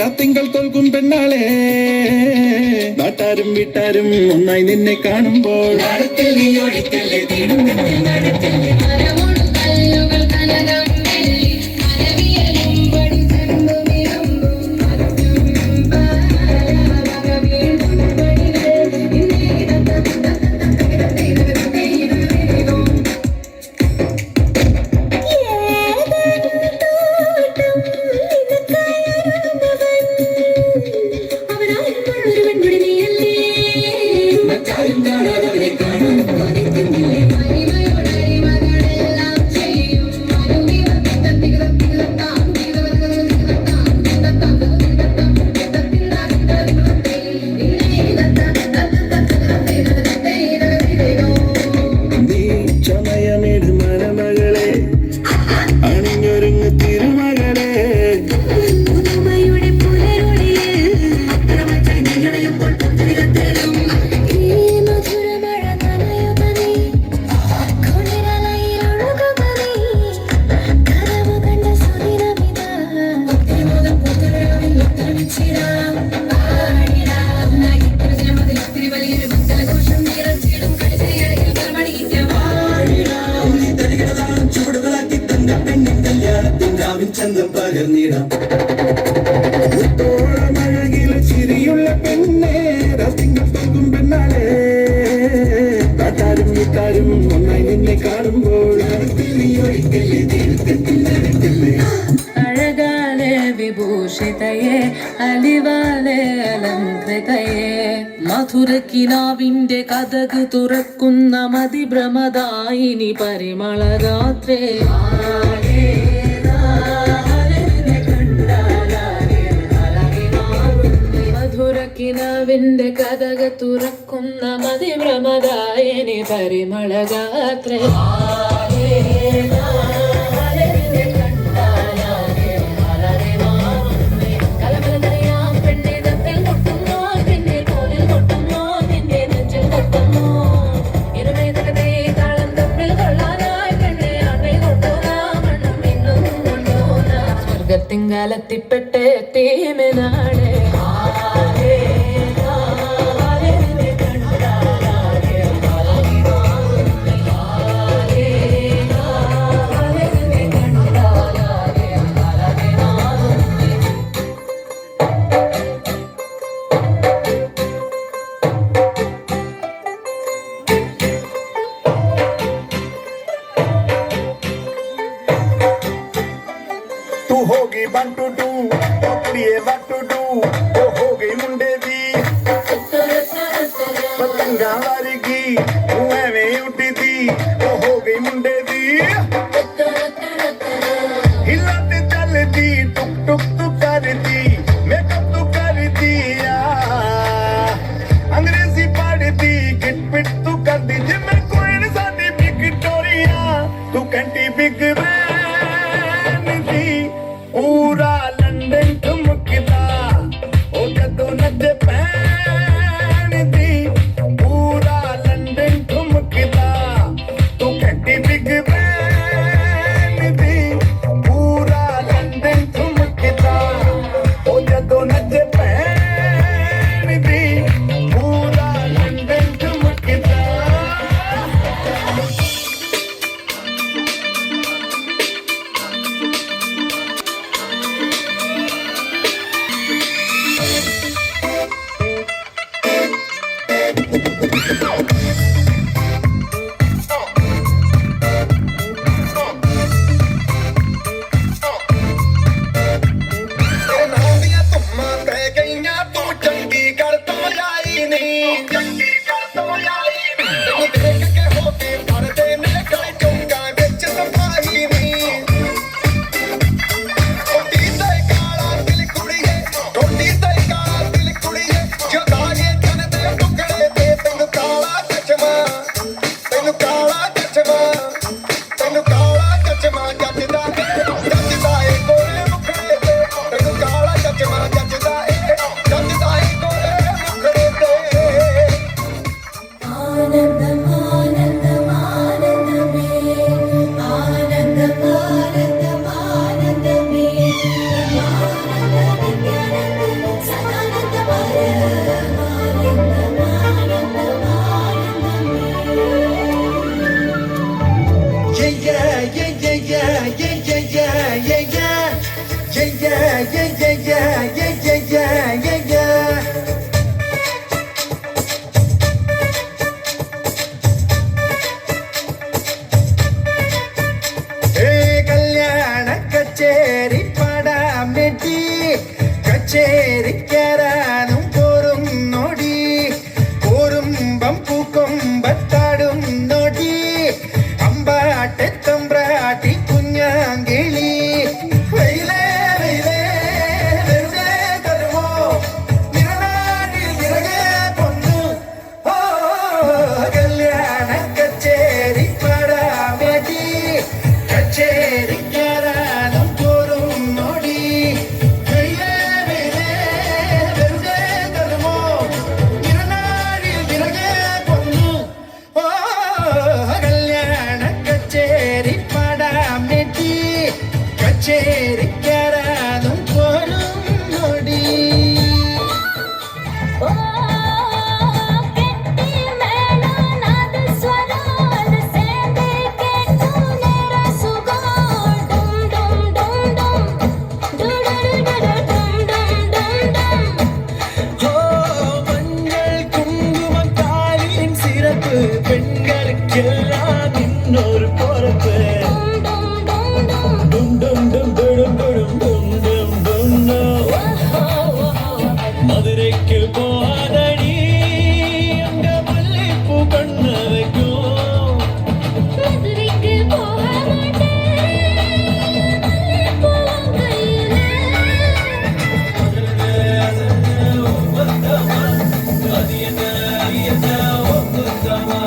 രാത്തിങ്കൾ തോൽക്കും പെണ്ണാളെ നാട്ടാരും വീട്ടാരും ഒന്നായി നിന്നെ കാണുമ്പോൾ ചന്തം പകർന്നിടാം മഴകിലെ ചിരിയുള്ള പെണ്ണേ രാത്തിങ്കൾ തോൽക്കും പെണ്ണാളെ കാട്ടാരും വീട്ടാരും ഒന്നായി നിന്നെ കാണുമ്പോൾ അഴകാലെ വിഭൂഷിതയെ അലിവാലെ അലങ്കൃതയെ മധുരക്കിനാവിന്റെ കഥക് തുറക്കുന്ന മതിഭ്രമദായിനി പരിമളഗാത്രേ കിനാവിന്റെ കഥക തുറക്കുന്ന മതിഭ്രമദായിനി പരിമളഗാത്രേ സ്വർഗത്തിങ്കാലത്തിപ്പെട്ട തീമനാളെ तू होगी वन टू टू पकड़िए वन टू टू वो हो गई मुंडे दी पतंगा वारिगी तू एवें उठी थी वो हो गई मुंडे दी हिलाते चलती टुक टुक तू करती मेकअप तू करती अंग्रेजी पढ़ती किट पिट तू कर दी जिम कोई साडी विक्टोरिया तू कंटी बिग पूरा लंदन ठुमकदा ओ जदों नच पैन दी पूरा लंदन ठुमकदा तू घंटी बिग बैन दी पूरा लंदन ठुमकदा ओ जदों नच पैन दी पूरा लंदन ठुमकदा மஞ்சள் குங்குமம் தாலியின் சிறப்பு பெண்களுக்கெல்லாம் இன்னொரு பொறுப்பு டும் டும் டும் டும் டும் டும் டும் டும் டும். மதுரைக்கு போதடி அங்க மல்லிப்பூ கண்ண வைக்கும் அது என்ன ஒத்துக்கமா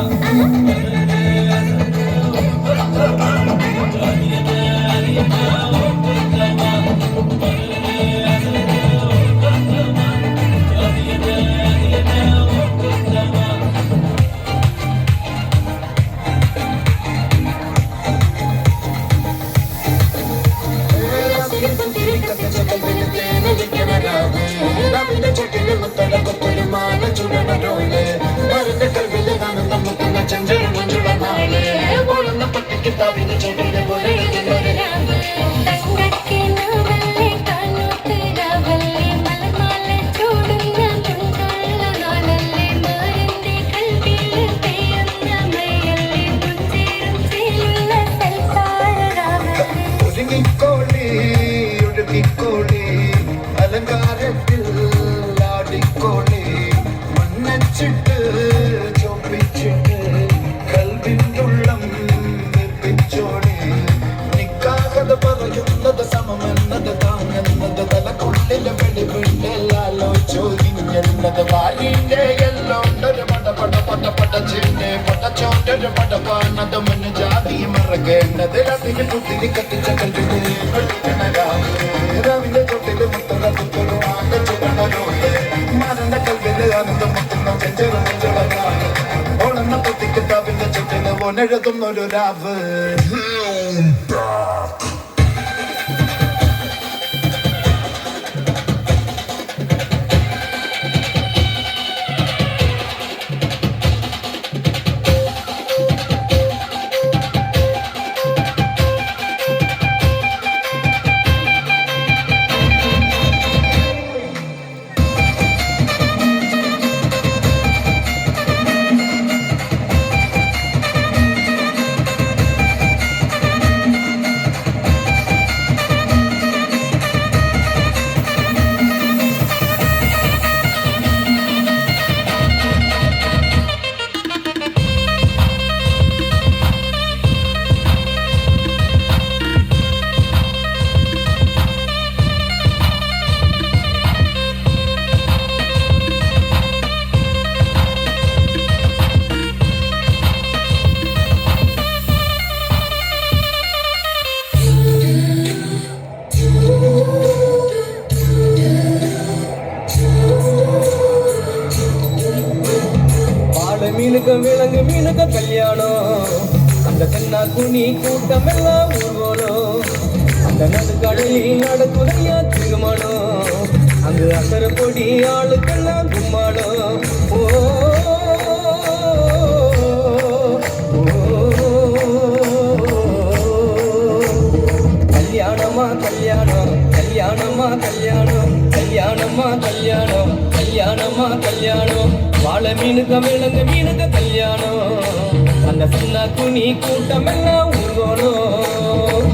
ഒഴുകിക്കോളി അലങ്കാരത്തിൽ ആടിക്കോളി മണ്ണച്ചിട്ട് ചൊപ്പിച്ചിട്ട് കൽവിൻ്റുള്ളം വെപ്പിച്ചോളി നിക്കാകത് പറയുന്നത് സമമെന്നത് താങ്ങുന്നത് തലക്കുള്ളിലെ വെളിവിണ്ടലാലോചിഞ്ഞെന്നത് വാലിൻ്റെ എല്ലോണ്ടൊരു പടച്ചിന്റെ പടച്ചോണ്ടൊരു പടപ്പാണത് മുന്നു ജാതി മറക്കേണ്ടത് രവിന് കുത്തിരി കത്തിച്ച കല്ലിന് രവിന്റെ തൊട്ടില് മുത്തറ തുത്തരു ആകച്ചുടനോട്ട് മരണ കൽവില് ആനന്ദം മുത്തുന്ന ചെഞ്ചെറു നെഞ്ചുളകാണ് ഓളെന്ന പൊത്തിക്ക് താവിന്റെ ചുറ്റിന് ഒന്നെഴുതുന്നൊരു രാവ് மீனுக்கு விலங்கு மீனுக்கு கல்யாணம் அந்த கண்ணா குனி கூட்டம் எல்லாம் ஊர்வலம் அந்த நடுக்கடலில் நடக்குதையா திருமணம் அங்கு அசர பொடி ஆளுக்கெல்லாம் கும்மாளம் ஓ கல்யாணமா கல்யாணம் கல்யாணமா கல்யாணம் கல்யாணமா கல்யாணம் கல்யாணமா கல்யாணம் வாழை மீனுக்க விலங்கு மீனுக்க கல்யாணம் அந்த சின்ன குனி கூட்டம் எல்லாம் ஊர்வலம்